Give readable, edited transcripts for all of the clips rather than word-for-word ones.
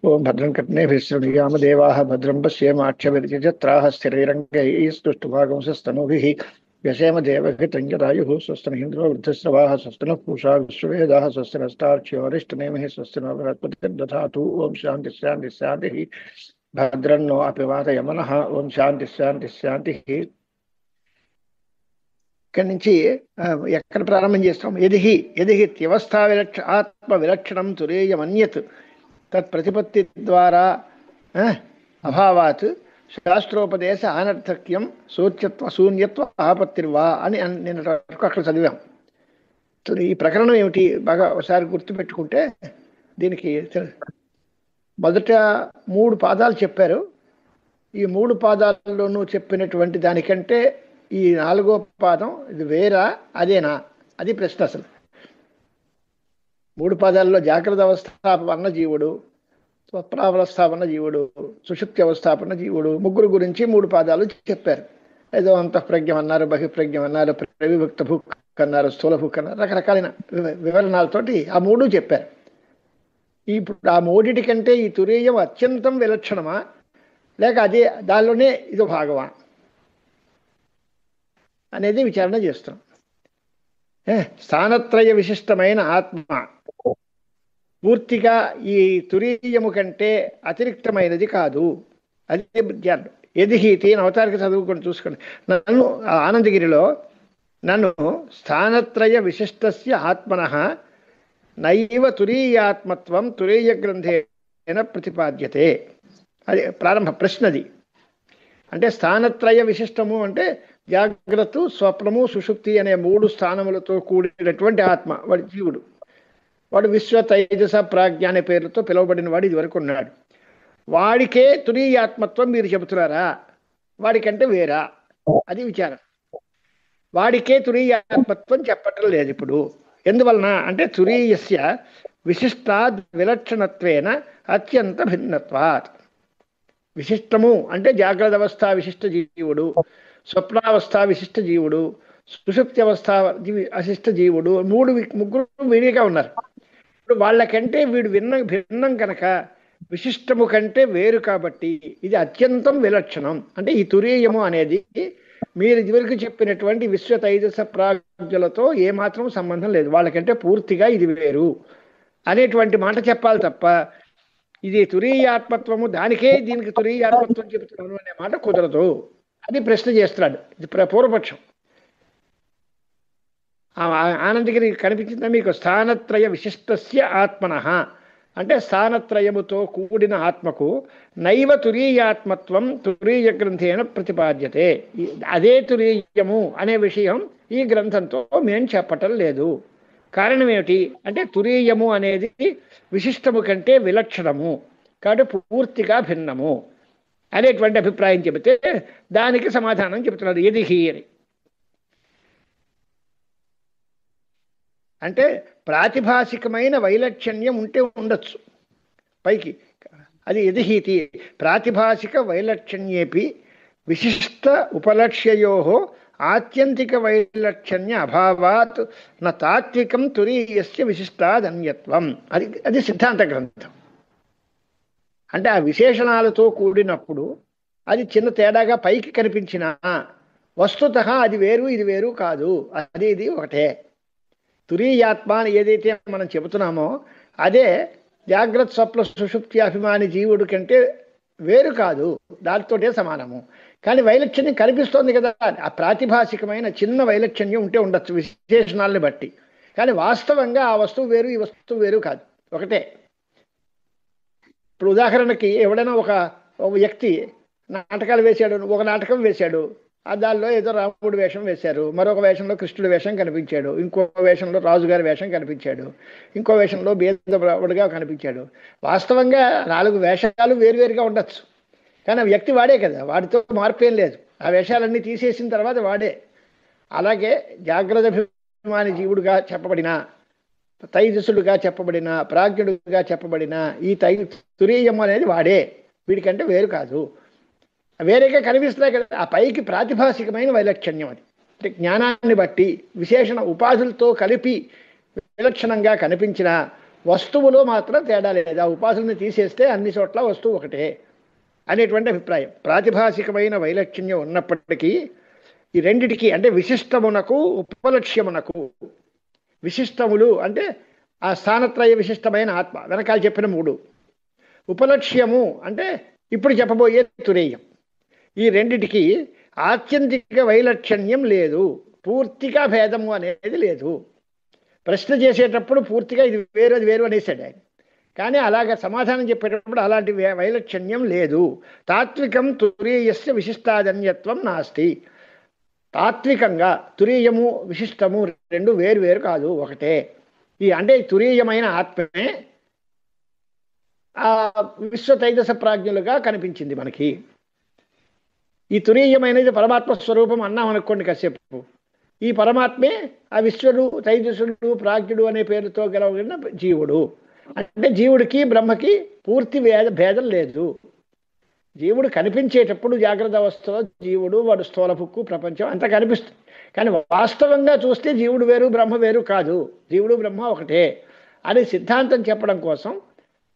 ఓం భద్రం కర్ణేభిः శృణుయామదేవాः భద్రం పశ్యేమాక్షభిర్యజత్రాः స్థిరైరంగైः స్తుష్టువాగుంసస్తనూभिः व्यसेम देवहितं यदायुः स्वस्ति न इन्द्रो वृद्धश्रवाः स्वस्ति नः पूषा विश्ववेदाः स्वस्ति नस्तार्क्ष्योरिष्टनेमिः स्वस्ति नो बृहस्पतिर्दधातु ओम शान्तिः शान्तिः शान्तिः भद्रं नो अपिवादयमनः ओम शान्तिः शान्तिः शान्तिः ఇక్కడి నుంచి ఎక్కడ ప్రారంభం చేస్తాం యదిహి యదిహి వ్యవస్థా ఆత్మ విలక్షణం తురేయమన్యత్ తత్ ప్రతిపత్తి ద్వారా అభావాత్ శాస్త్రోపదేశ అనర్థక్యం సూచ్యత్వ శూన్యత్వ ఆపత్తిర్వా అని నేను అక్కడ చదివాం. ఈ ప్రకరణం ఏమిటి బాగా ఒకసారి గుర్తుపెట్టుకుంటే దీనికి మొదట 3 పాదాలు చెప్పారు. ఈ 3 పాదాల్లోనూ చెప్పినటువంటి దానికంటే ఈ 4వ పాదం ఇది వేరా అదేనా అది ప్రశ్న. అసలు 3 పాదాల్లో జాగ్రత్త అవస్థాపన్న జీవుడు, స్వప్నావస్థాపన్న జీవుడు, సుషుప్తి అవస్థాపన్న జీవుడు, ముగ్గురు గురించి 3 పాదాలు చెప్పారు. ఏదో అంతఃప్రజ్ఞం అన్నారు, బహిప్రజ్ఞం అన్నారు, ప్రవిభక్త భుక్ అన్నారు, స్థూల భుక్ అన్నారు, రకరకాలైన వివరణాలతోటి ఆ 3 చెప్పారు. ఇప్పుడు ఆ 3 కంటే ఈ తురీయం అత్యంతం విలక్షణమా లేక అదే దానిలోనే ఇదో భాగమా అనేది విచారణ చేస్తాం. స్థానత్రయ విశిష్టమైన ఆత్మ పూర్తిగా ఈ తురీయము కంటే అతిరిక్తమైనది కాదు. అదే విద్యార్థి ఎదిహీతి అవతారిక చదువుకొని చూసుకోండి. నన్ను ఆనందగిరిలో నన్ను స్థానత్రయ విశిష్టస్య ఆత్మనః నైవ తురీయాత్మత్వం తురీయ గ్రంథేన ప్రతిపాద్యతే. అది ప్రారంభ ప్రశ్నది. అంటే స్థానత్రయ విశిష్టము అంటే జాగ్రత్త, స్వప్నము, సుషుప్తి అనే 3 స్థానములతో కూడినటువంటి ఆత్మ వాడి జీవుడు. వాడు విశ్వ తైజస ప్రాజ్ఞ అనే పేరుతో పిలువబడిన వాడు ఇదివరకు ఉన్నాడు. వాడికే తురీయాత్మత్వం మీరు చెబుతున్నారా, వాడికంటే వేరా అది విచారం. వాడికే తురీయాత్మత్వం చెప్పటం లేదు ఇప్పుడు. ఎందువలన అంటే తురీయస్య విశిష్టాద్ విలక్షణత్వేన అత్యంత భిన్నత్వాత్. విశిష్టము అంటే జాగ్రత్త అవస్థ విశిష్ట జీవుడు, స్వప్నావస్థ విశిష్ట జీవుడు, సుషుప్తి అవస్థ అశిష్ట జీవుడు, ముగ్గురు విడిగా ఉన్నారు. ఇప్పుడు వాళ్ళకంటే వీడు భిన్నం కనుక విశిష్టము కంటే వేరు కాబట్టి ఇది అత్యంతం విలక్షణం. అంటే ఈ తురీయము అనేది మీరు ఇదివరకు చెప్పినటువంటి విశ్వ తైజస ప్రాజ్ఞలతో ఏమాత్రం సంబంధం లేదు, వాళ్ళకంటే పూర్తిగా ఇది వేరు అనేటువంటి మాట చెప్పాలి తప్ప ఇది తురీయాత్మత్వము దానికే దీనికి తురీయాత్మత్వం చెబుతున్నాను అనే మాట కుదరదు. అది ప్రశ్న చేస్తున్నాడు. ఇది పూర్వపక్షం. ఆనందగిరి కనిపించిందా మీకు? స్థానత్రయ విశిష్టస్య ఆత్మనః అంటే స్థానత్రయముతో కూడిన ఆత్మకు నైవ తురీయాత్మత్వం తురీయ గ్రంథేన ప్రతిపాద్యతే. అదే తురీయము అనే విషయం ఈ గ్రంథంతో మేం చెప్పటం లేదు. కారణం ఏమిటి అంటే తురీయము అనేది విశిష్టము కంటే విలక్షణము కాబట్టి పూర్తిగా భిన్నము అనేటువంటి అభిప్రాయం చెబితే దానికి సమాధానం చెబుతున్నారు యదిహి అని. అంటే ప్రాతిభాసికమైన వైలక్షణ్యం ఉంటే ఉండొచ్చు పైకి, అది యదిహీతి. ప్రాతిభాసిక వైలక్షణ్యేపి విశిష్ట ఉపలక్ష్యయో ఆత్యంతిక వైలక్షణ్య అభావాత్ న తాత్వికం తురీయస్య విశిష్టాదన్యత్వం. అది సిద్ధాంత గ్రంథం. అంటే ఆ విశేషణాలతో కూడినప్పుడు అది చిన్న తేడాగా పైకి కనిపించిన వస్తుతః అది వేరు ఇది వేరు కాదు, అది ఇది ఒకటే. తురీయాత్మ అని ఏదైతే మనం చెబుతున్నామో అదే జాగ్రత్త స్వప్న సుషుప్తి అభిమాని జీవుడు కంటే వేరు కాదు, దానితోటే సమానము. కానీ వైలక్షణ్యం కనిపిస్తోంది కదా, ఆ ప్రాతిభాసికమైన చిన్న వైలక్షణ్యం ఉంటే ఉండొచ్చు విశేషణాలని బట్టి. కానీ వాస్తవంగా ఆ వస్తువు వేరు ఈ వస్తువు వేరు కాదు, ఒకటే. ఇప్పుడు ఉదాహరణకి ఎవడైనా ఒక వ్యక్తి నాటకాలు వేశాడు, ఒక నాటకం వేశాడు, దానిలో ఏదో రాముడు వేషం వేశారు, మరొక వేషంలో కృష్ణుడి వేషం కనిపించాడు, ఇంకో వేషంలో రాజుగారి వేషం కనిపించాడు, ఇంకో వేషంలో బీదవాడుగా కనిపించాడు. వాస్తవంగా 4 వేషాలు వేరువేరుగా ఉండొచ్చు, కానీ ఆ వ్యక్తి వాడే కదా, వాడితో మార్పేం లేదు. ఆ వేషాలన్నీ తీసేసిన తర్వాత వాడే. అలాగే జాగ్రత్త అభిమాని జీవుడుగా చెప్పబడిన, తైజసుడుగా చెప్పబడిన, ప్రాజ్ఞుడుగా చెప్పబడిన ఈ తురీయం అనేది వాడే, వీడికంటే వేరు కాదు. వేరేగా కనిపిస్తున్నాయి కదా, ఆ పైకి ప్రాతిభాసికమైన వైలక్షణ్యం అది. అంటే జ్ఞానాన్ని బట్టి విశేషణ ఉపాధులతో కలిపి విలక్షణంగా కనిపించిన వస్తువులో మాత్రం తేడా లేదు. ఆ ఉపాసనని తీసేస్తే అన్ని చోట్ల వస్తువు ఒకటే అనేటువంటి అభిప్రాయం. ప్రాతిభాసికమైన వైలక్షణ్యం ఉన్నప్పటికీ ఈ రెండిటికి అంటే విశిష్టమునకు ఉపలక్ష్యమునకు, విశిష్టములు అంటే ఆ స్థానత్రయ విశిష్టమైన ఆత్మ వెనకాల చెప్పిన మూడు, ఉపలక్ష్యము అంటే ఇప్పుడు చెప్పబోయే తురీయం, ఈ రెండిటికి ఆత్యంతిక వైలక్షణ్యం లేదు, పూర్తిగా భేదము అనేది లేదు. ప్రశ్న చేసేటప్పుడు పూర్తిగా ఇది వేరు అది వేరు అనేసాడు ఆయన. కానీ అలాగ సమాధానం చెప్పేటప్పుడు అలాంటి వైలక్షణ్యం లేదు. తాత్వికం తురీయస్య విశిష్టాదన్యత్వం నాస్తి. తాత్వికంగా తురీయము విశిష్టము రెండు వేరు వేరు కాదు, ఒకటే. అంటే తురీయమైన ఆత్మే ఆ విశ్వ తైజస ప్రాజ్ఞులుగా కనిపించింది మనకి. ఈ తురీయమైనది పరమాత్మ స్వరూపం అన్నాం అనుకోండి కాసేపు. ఈ పరమాత్మే ఆ విశ్వడు తైజసుడు ప్రాజ్ఞుడు అనే పేరుతో గెలవగిన జీవుడు. అంటే జీవుడికి బ్రహ్మకి పూర్తి భేదం లేదు. జీవుడు కనిపించేటప్పుడు జాగ్రత్త అవస్థలో జీవుడు వాడు స్థూల పుక్కు ప్రపంచం అంతా కనిపిస్తుంది. కానీ వాస్తవంగా చూస్తే జీవుడు వేరు బ్రహ్మ వేరు కాదు, జీవుడు బ్రహ్మ ఒకటే అని సిద్ధాంతం చెప్పడం కోసం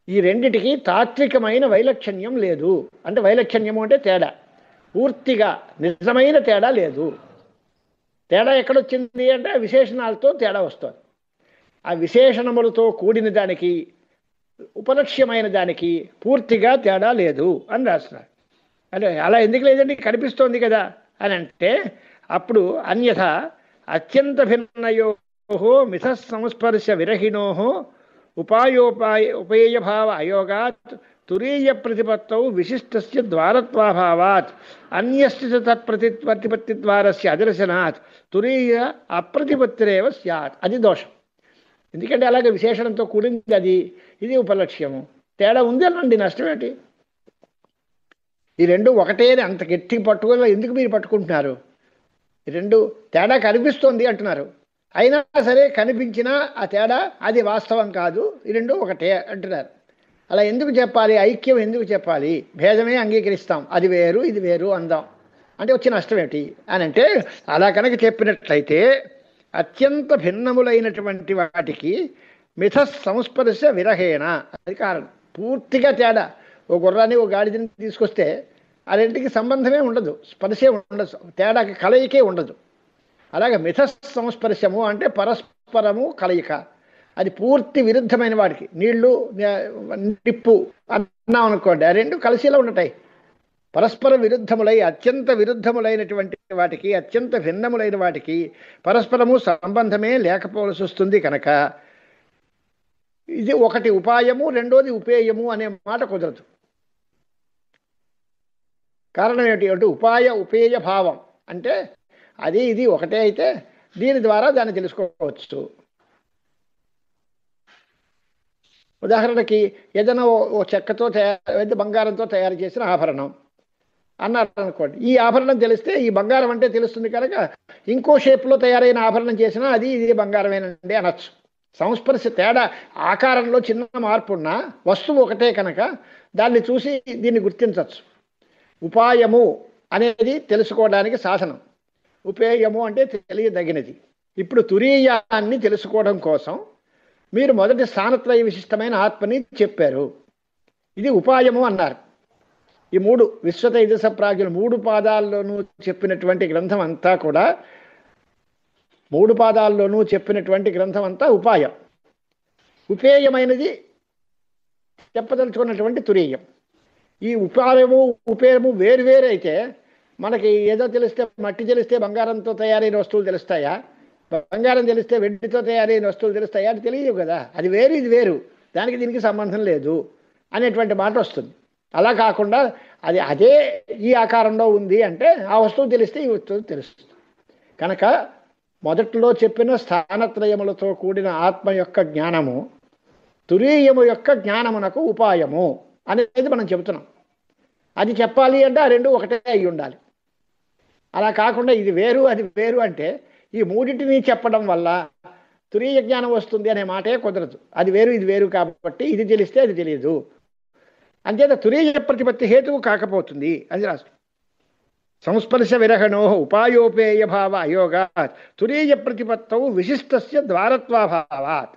ఈ రెండిటికి తాత్వికమైన వైలక్షణ్యం లేదు. అంటే వైలక్షణ్యము అంటే తేడా, పూర్తిగా నిజమైన తేడా లేదు. తేడా ఎక్కడొచ్చింది అంటే విశేషణాలతో తేడా వస్తుంది. ఆ విశేషణములతో కూడిన దానికి ఉపలక్ష్యమైన దానికి పూర్తిగా తేడా లేదు అని రాస్తున్నారు. అంటే అలా ఎందుకు లేదండి, కనిపిస్తోంది కదా అని అంటే అప్పుడు అన్యథ అత్యంత భిన్నయో మిథ సంస్పర్శ విరహిణో ఉపేయభావ అయోగాత్ తురీయ ప్రతిపత్తౌ విశిష్టస్య ద్వారత్వాభావాత్ అన్యస్య తత్ప్రతిపత్తి ద్వారస్య అదర్శనాత్ తురీయ అప్రతిపత్తిరేవ స్యాత్. అది దోషం. ఎందుకంటే అలాగే విశేషణంతో కూడింది అది, ఇది ఉపలక్ష్యము. తేడా ఉంది అనండి, నష్టం ఏంటి? ఈ రెండు ఒకటే అని అంత గట్టి పట్టుకోలే ఎందుకు మీరు పట్టుకుంటున్నారు? ఈ రెండు తేడా కనిపిస్తోంది అంటున్నారు, అయినా సరే కనిపించినా ఆ తేడా అది వాస్తవం కాదు, ఈ రెండు ఒకటే అంటున్నారు. అలా ఎందుకు చెప్పాలి? ఐక్యం ఎందుకు చెప్పాలి? భేదమే అంగీకరిస్తాం, అది వేరు ఇది వేరు అందాం అంటే వచ్చే నష్టం ఏంటి అని అంటే, అలా కనుక చెప్పినట్లయితే అత్యంత భిన్నములైనటువంటి వాటికి మిథ సంస్పర్శ విరహేణ, అది కారణం. పూర్తిగా తేడా, ఓ గుర్రాన్ని ఓ గాడిదని తీసుకొస్తే ఆ రెంటికి సంబంధమే ఉండదు, స్పర్శే ఉండదు, తేడాకి కలయికే ఉండదు. అలాగే మిథ సంస్పర్శము అంటే పరస్పరము కలయిక, అది పూర్తి విరుద్ధమైన వాడికి. నీళ్లు నిప్పు అన్నాం అనుకోండి, ఆ రెండు కలిసిలా ఉంటాయి. పరస్పర విరుద్ధములై అత్యంత విరుద్ధములైనటువంటి వాటికి, అత్యంత భిన్నములైన వాటికి పరస్పరము సంబంధమే లేకపోవలసి వస్తుంది. కనుక ఇది ఒకటి ఉపాయము, రెండోది ఉపేయము అనే మాట కుదరదు. కారణం ఏమిటి అంటే ఉపేయ భావం అంటే అది ఇది ఒకటే అయితే దీని ద్వారా దాన్ని తెలుసుకోవచ్చు. ఉదాహరణకి ఏదైనా ఓ చెక్కతో తయారు బంగారంతో తయారు చేసిన ఆభరణం అన్నారు అనుకోండి, ఈ ఆభరణం తెలిస్తే ఈ బంగారం అంటే తెలుస్తుంది కనుక ఇంకో షేప్లో తయారైన ఆభరణం చేసినా అది ఇది బంగారమేనండి అనొచ్చు. సంస్పర్శ తేడా ఆకారంలో చిన్న మార్పు ఉన్నా వస్తువు ఒకటే కనుక దాన్ని చూసి దీన్ని గుర్తించవచ్చు. ఉపాయము అనేది తెలుసుకోవడానికి సాధనం, ఉపేయము అంటే తెలియదగినది. ఇప్పుడు తురీయాన్ని తెలుసుకోవడం కోసం మీరు మొదటి స్థానత్రయ విశిష్టమైన ఆత్మని చెప్పారు, ఇది ఉపాయము అన్నారు. ఈ మూడు విశ్వతైజస ప్రాజ్ఞులు మూడు పాదాల్లోనూ చెప్పినటువంటి గ్రంథం అంతా కూడా, మూడు పాదాల్లోనూ చెప్పినటువంటి గ్రంథం అంతా ఉపాయం. ఉపేయమైనది చెప్పదలుచుకున్నటువంటి తురీయం. ఈ ఉపాయము ఉపేయము వేరు అయితే మనకి ఏదో తెలిస్తే, మట్టి తెలిస్తే బంగారంతో తయారైన వస్తువులు తెలుస్తాయా, బంగారం తెలిస్తే వెండితో తయారైన వస్తువులు తెలుస్తాయా? అది తెలియదు కదా. అది వేరు ఇది వేరు, దానికి దీనికి సంబంధం లేదు అనేటువంటి మాట వస్తుంది. అలా కాకుండా అది అదే ఈ ఆకారంలో ఉంది అంటే ఆ వస్తువు తెలిస్తే ఈ వస్తువు తెలుస్తుంది. కనుక మొదట్లో చెప్పిన స్థానత్రయములతో కూడిన ఆత్మ యొక్క జ్ఞానము తురీయము యొక్క జ్ఞానమునకు ఉపాయము అనేది మనం చెబుతున్నాం. అది చెప్పాలి అంటే ఆ రెండు ఒకటే అయి ఉండాలి. అలా కాకుండా ఇది వేరు అది వేరు అంటే ఈ మూడింటిని చెప్పడం వల్ల తురీయ జ్ఞానం వస్తుంది అనే మాటే కుదరదు. అది వేరు ఇది వేరు కాబట్టి ఇది తెలిస్తే అది తెలియదు, అంతేత తురీయ ప్రతిపత్తి హేతువు కాకపోతుంది అది రాష్ట్రం. సంస్పర్శ విరహణో ఉపాయోపేయ భావ అయోగాత్ తురీయ ప్రతిపత్తౌ విశిష్టస్య ద్వారత్వాభావాత్.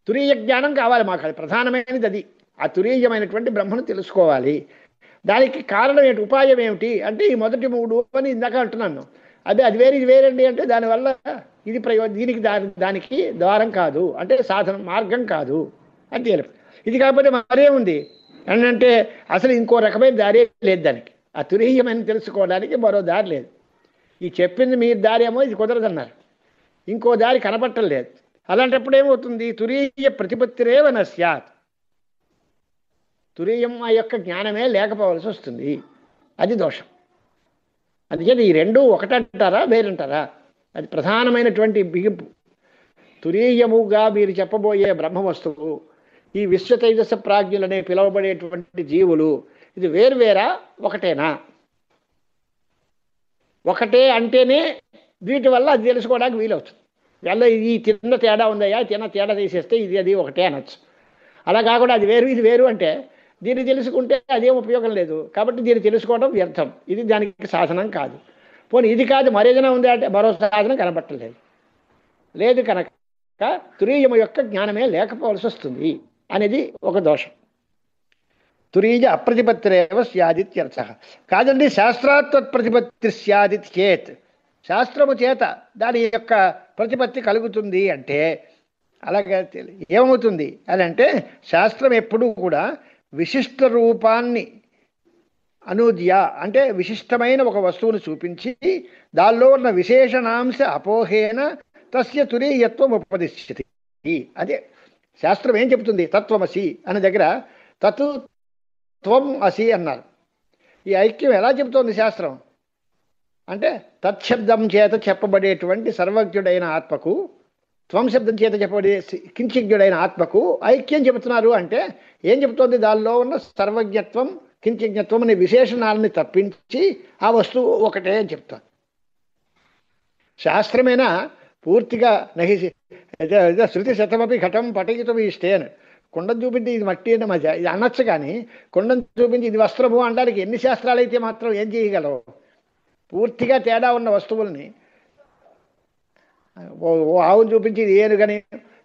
తురీయ జ్ఞానం కావాలి మాకు, అది ప్రధానమైనది. అది ఆ తురీయమైనటువంటి బ్రహ్మను తెలుసుకోవాలి. దానికి కారణం ఏంటి, ఉపాయం ఏమిటి అంటే ఈ మొదటి మూడు అని ఇందాక అంటున్నాను. అదే అది వేరు ఇది వేరండి అంటే దానివల్ల ఇది దీనికి దానికి ద్వారం కాదు అంటే సాధనం మార్గం కాదు అని తెలుపు. ఇది కాకపోతే మరేముంది అని అంటే అసలు ఇంకో రకమైన దారి లేదు దానికి. ఆ తురీయమని తెలుసుకోవడానికి మరో దారి లేదు. ఈ చెప్పింది మీ దారి ఏమో ఇది కుదరదన్నారు, ఇంకో దారి కనపట్టం లేదు. అలాంటప్పుడు ఏమవుతుంది, తురీయ ప్రతిపత్తిరేవ నస్యాత్, తురీయం ఆ యొక్క జ్ఞానమే లేకపోవలసి వస్తుంది. అది దోషం. అందుచేత ఈ రెండు ఒకటంటారా వేరంటారా, అది ప్రధానమైనటువంటి బిగింపు. తురీయముగా మీరు చెప్పబోయే బ్రహ్మ వస్తువు, ఈ విశ్వతైజస ప్రాజ్ఞులనే పిలువబడేటువంటి జీవులు, ఇది వేరువేరా ఒకటేనా? ఒకటే అంటేనే వీటి వల్ల అది తెలుసుకోవడానికి వీలవుతుంది. వల్ల ఈ చిన్న తేడా ఉందయ్యా, చిన్న తేడా తీసేస్తే ఇది అది ఒకటే అనొచ్చు. అలా కాకుండా అది వేరు ఇది వేరు అంటే దీన్ని తెలుసుకుంటే అదేం ఉపయోగం లేదు. కాబట్టి దీన్ని తెలుసుకోవడం వ్యర్థం, ఇది దానికి సాధనం కాదు. పోనీ ఇది కాదు మరేదైనా ఉందా అంటే మరో సాధనం కనబట్టలేదు. లేదు కనుక తురీయము యొక్క జ్ఞానమే లేకపోవలసి వస్తుంది అనేది ఒక దోషం. తురీయ అప్రతిపత్తిరేవ స్యాదిత్యర్థ. కాదండి, శాస్త్రాత్వత్ ప్రతిపత్తి స్యాదిత్ చేత్, శాస్త్రము చేత దాని యొక్క ప్రతిపత్తి కలుగుతుంది అంటే అలాగే ఏమవుతుంది అని అంటే శాస్త్రం ఎప్పుడూ కూడా విశిష్ట రూపాన్ని అనూద్య అంటే విశిష్టమైన ఒక వస్తువును చూపించి దానిలో ఉన్న విశేషణాంశ అపోహేన తస్య తురీయత్వం ఉపదిశ్యతి. అదే శాస్త్రం ఏం చెబుతుంది, తత్వమసి అనే దగ్గర తత్ త్వం అసి అన్నారు. ఈ ఐక్యం ఎలా చెబుతోంది శాస్త్రం అంటే తత్శబ్దం చేత చెప్పబడేటువంటి సర్వజ్ఞుడైన ఆత్మకు, త్వం శబ్దం చేత చెప్పబడే కించిజ్ఞుడైన ఆత్మకు ఐక్యం చెబుతున్నారు. అంటే ఏం చెబుతోంది, దానిలో ఉన్న సర్వజ్ఞత్వం కించిజ్ఞత్వం అనే విశేషణాలని తప్పించి ఆ వస్తువు ఒకటే అని చెప్తాను. శాస్త్రమేనా పూర్తిగా నహిసి శృతి శతమపి ఘటం పటయితం ఇష్టే అని, కుండను చూపించి ఇది మట్టి అంటే మధ్య ఇది అనొచ్చు, కానీ కుండను చూపించి ఇది వస్త్రము అనడానికి ఎన్ని శాస్త్రాలు అయితే మాత్రం ఏం చేయగలవు? పూర్తిగా తేడా ఉన్న వస్తువుల్ని ఓ ఆవును చూపించి ఇది ఏనుగని,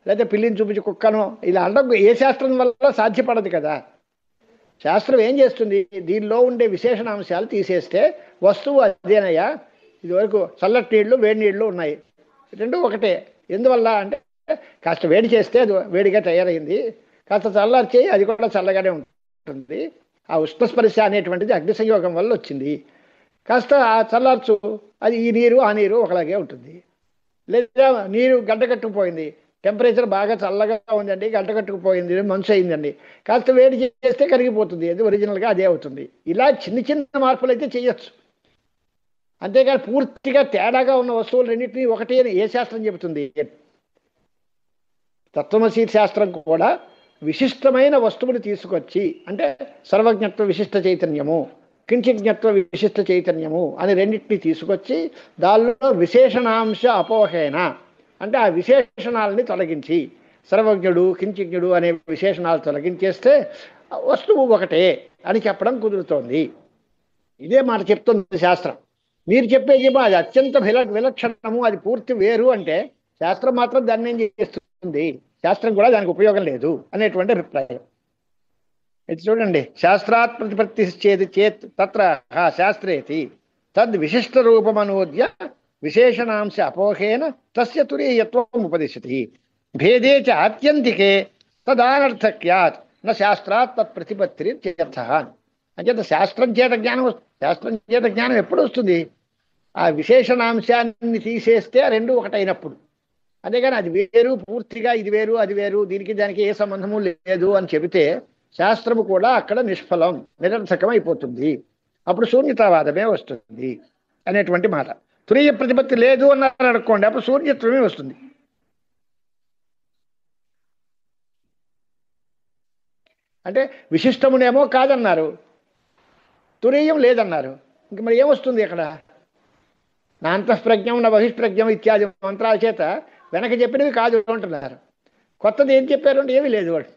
లేదా పిల్లిని చూపించి కుక్కను ఇలా అనడం ఏ శాస్త్రం వల్ల సాధ్యపడదు కదా. శాస్త్రం ఏం చేస్తుంది, దీనిలో ఉండే విశేషణాంశాలు తీసేస్తే వస్తువు అదేనయ్యా, ఇదివరకు చల్లటి నీళ్లు వేడి నీళ్లు ఉన్నాయి, రెండు ఒకటే. ఎందువల్ల అంటే కాస్త వేడి చేస్తే అది వేడిగా తయారైంది, కాస్త చల్లార్చి అది కూడా చల్లగానే ఉంటుంది. ఆ ఉష్ణస్పర్శ అనేటువంటిది అగ్ని సంయోగం వల్ల వచ్చింది. కాస్త ఆ చల్లార్చు, అది ఈ నీరు ఆ నీరు ఒకలాగే ఉంటుంది. లేదా నీరు గడ్డకట్టుకుపోయింది, టెంపరేచర్ బాగా చల్లగా ఉందండి, గడ్డకట్టుకుపోయింది, మంచు అయిందండి, కాస్త వేడి చేస్తే కరిగిపోతుంది, అది ఒరిజినల్గా అదే అవుతుంది. ఇలా చిన్న చిన్న మార్పులు అయితే చేయొచ్చు. అంతేగాని పూర్తిగా తేడాగా ఉన్న వస్తువులు రెండింటినీ ఒకటే అని ఏ శాస్త్రం చెబుతుంది? తత్వమసి శాస్త్రం కూడా విశిష్టమైన వస్తువుని తీసుకొచ్చి, అంటే సర్వజ్ఞత్వ విశిష్ట చైతన్యము, కించిజ్ఞత్వ విశిష్ట చైతన్యము అని రెండింటినీ తీసుకొచ్చి దానిలో విశేషణాంశ అపోహేన అంటే ఆ విశేషణాలని తొలగించి, సర్వజ్ఞుడు కించిజ్ఞుడు అనే విశేషణాలు తొలగించేస్తే వస్తువు ఒకటే అని చెప్పడం కుదురుతోంది. ఇదే మాట చెప్తుంది శాస్త్రం. మీరు చెప్పేదేమో అది అత్యంత విలక్షణము, అది పూర్తి వేరు అంటే శాస్త్రం మాత్రం దాన్ని ఏం చేస్తుంది, శాస్త్రం కూడా దానికి ఉపయోగం లేదు అనేటువంటి అభిప్రాయం. ఇది చూడండి, శాస్త్రాత్ ప్రతిపత్తి చేత్ తత్ర శాస్త్రేతి తద్ విశిష్ట రూపమనూద్య విశేషణాంశ అపోహేన తస్య తురీయత్వం ఉపదిశతి భేదే చ ఆత్యంతికే తదానర్థక్యాత్ న శాస్త్రాత్ తత్ ప్రతిపత్తి చేత. అంచేత శాస్త్రం చేత జ్ఞానం ఎప్పుడు వస్తుంది? ఆ విశేషణాంశాన్ని తీసేస్తే ఆ రెండు ఒకటైనప్పుడు. అంతేగాని అది వేరు, పూర్తిగా ఇది వేరు అది వేరు, దీనికి దానికి ఏ సంబంధము లేదు అని చెబితే శాస్త్రము కూడా అక్కడ నిష్ఫలం, నిరర్థకం అయిపోతుంది. అప్పుడు శూన్యతావాదమే వస్తుంది అనేటువంటి మాట. తురీయ ప్రతిపత్తి లేదు అన్నారు అనుకోండి, అప్పుడు శూన్యత్వమే వస్తుంది. అంటే విశిష్టమునేమో కాదన్నారు, తురీయం లేదన్నారు, ఇంక మరి ఏమొస్తుంది అక్కడ? నా అంతఃప్రజ్ఞం నా బహిష్ప్రజ్ఞం ఇత్యాది మంత్రాల చేత వెనక చెప్పినవి కాదు అంటున్నారు. కొత్తది ఏం చెప్పారు అంటే ఏమీ లేదు వాడు,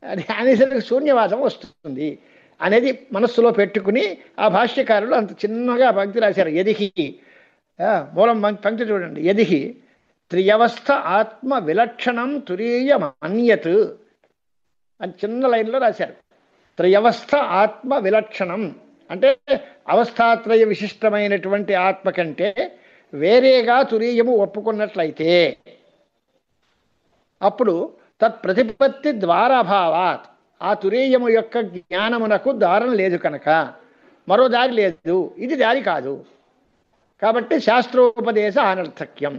అది అనేసరికి శూన్యవాదం వస్తుంది అనేది మనస్సులో పెట్టుకుని ఆ భాష్యకారులు అంత చిన్నగా పంక్తి రాశారు. యదిహి మూలం పంక్తి చూడండి, యదిహి త్రియవస్థ ఆత్మ విలక్షణం తురీయమన్యత్ అని చిన్న లైన్లో రాశారు. త్రియవస్థ ఆత్మ విలక్షణం అంటే అవస్థాత్రయ విశిష్టమైనటువంటి ఆత్మ కంటే వేరేగా తురీయము ఒప్పుకున్నట్లయితే అప్పుడు తత్ప్రతిపత్తి ద్వారాభావాత్ ఆ తురీయము యొక్క జ్ఞానమునకు దారం లేదు కనుక మరో దారి లేదు, ఇది దారి కాదు. కాబట్టి శాస్త్రోపదేశ అనర్థక్యం.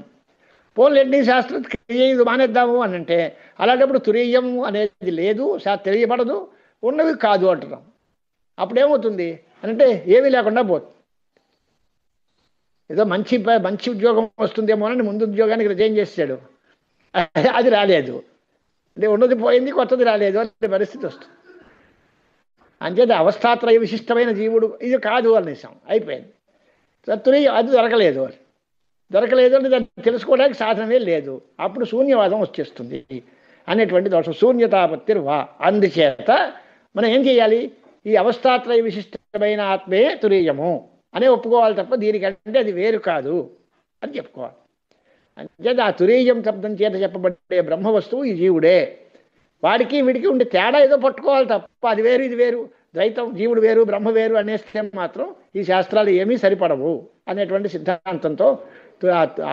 పోలేండి శాస్త్రం ఇది మానేద్దాము అని అంటే అలాంటప్పుడు తురీయం అనేది లేదు, తెలియబడదు, ఉన్నవి కాదు అంటున్నాం. అప్పుడేమవుతుంది అంటే ఏమీ లేకుండా పోతుంది. ఏదో మంచి ఉద్యోగం వస్తుందేమో అని ముందు ఉద్యోగానికి రిజైన్ చేసాడు, అది రాలేదు. అంటే ఉన్నది పోయింది, కొత్తది రాలేదు అనే పరిస్థితి వస్తుంది. అంచేత అవస్థాత్రయ విశిష్టమైన జీవుడు ఇది కాదు అనేసాం, అయిపోయింది. అది దొరకలేదు అంటే దాన్ని తెలుసుకోవడానికి సాధనమే లేదు. అప్పుడు శూన్యవాదం వచ్చేస్తుంది అనేటువంటి దోషం, శూన్యతాపత్తి వా. అందుచేత మనం ఏం చేయాలి? ఈ అవస్థాత్రయ విశిష్టమైన ఆత్మే తురీయము అనే ఒప్పుకోవాలి తప్ప దీనికంటే అది వేరు కాదు అని చెప్పుకోవాలి. అంచేత ఆ తురీయం శబ్దం చేత చెప్పబడే బ్రహ్మ వస్తువు ఈ జీవుడే. వాడికి వీడికి ఉండే తేడా ఏదో పట్టుకోవాలి తప్ప అది వేరు ఇది వేరు, ద్వైతం జీవుడు వేరు బ్రహ్మ వేరు అనేస్తే మాత్రం ఈ శాస్త్రాలు ఏమీ సరిపడవు అనేటువంటి సిద్ధాంతంతో